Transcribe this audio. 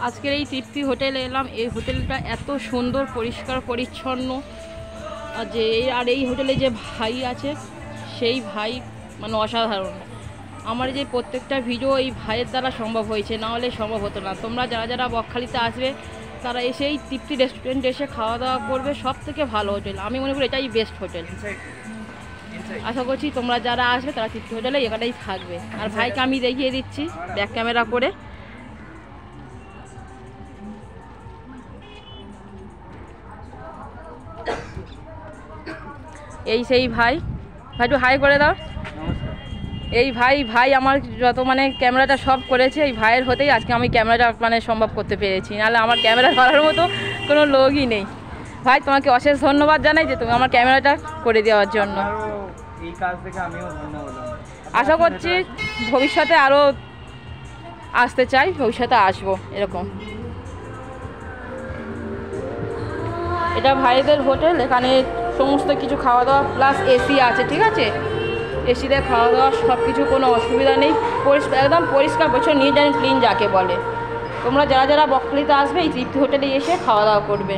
আজকের এই তৃপ্তি হোটেলে এলাম। এই হোটেলটা এত সুন্দর, পরিষ্কার পরিচ্ছন্ন। আর এই হোটেলে যে ভাই আছে সেই ভাই মানে অসাধারণ। আমার যে প্রত্যেকটা ভিডিও এই ভাইয়ের দ্বারা সম্ভব হয়েছে, না হলে সম্ভব হতো না। তোমরা যারা যারা বকখালিতে আসবে তারা এসে এই তৃপ্তি রেস্টুরেন্টে এসে খাওয়া দাওয়া করবে। সব থেকে ভালো হোটেল, আমি মনে করি এটাই বেস্ট হোটেল। আশা করছি তোমরা যারা আসবে তারা তৃপ্তি হোটেলে এখানেই থাকবে। আর ভাইকে আমি দেখিয়ে দিচ্ছি ব্যাক ক্যামেরা করে। এই সেই ভাই, ভাই একটু হাই করে দাও। এই ভাই আমার যত মানে ক্যামেরাটা সব করেছে, এই ভাইয়ের হতেই আজকে আমি ক্যামেরাটা মানে সম্ভব করতে পেরেছি, নাহলে আমার ক্যামেরা ধরার মতো কোনো লোকই নেই। ভাই তোমাকে অশেষ ধন্যবাদ জানাই যে তুমি আমার ক্যামেরাটা করে দেওয়ার জন্য। আশা করছি ভবিষ্যতে আরও আসতে চাই, ভবিষ্যতে আসবো এরকম। এটা ভাইদের হোটেল, এখানে সমস্ত কিছু খাওয়া দাওয়া প্লাস এসি আছে, ঠিক আছে? এসিতে খাওয়া দাওয়া সব কিছু, কোনো অসুবিধা নেই। একদম পরিষ্কার পরিচ্ছন্ন, নিট অ্যান্ড ক্লিন যাকে বলে। তোমরা যারা যারা বকখালিতে আসবে এই তৃপ্তি হোটেলে এসে খাওয়া দাওয়া করবে।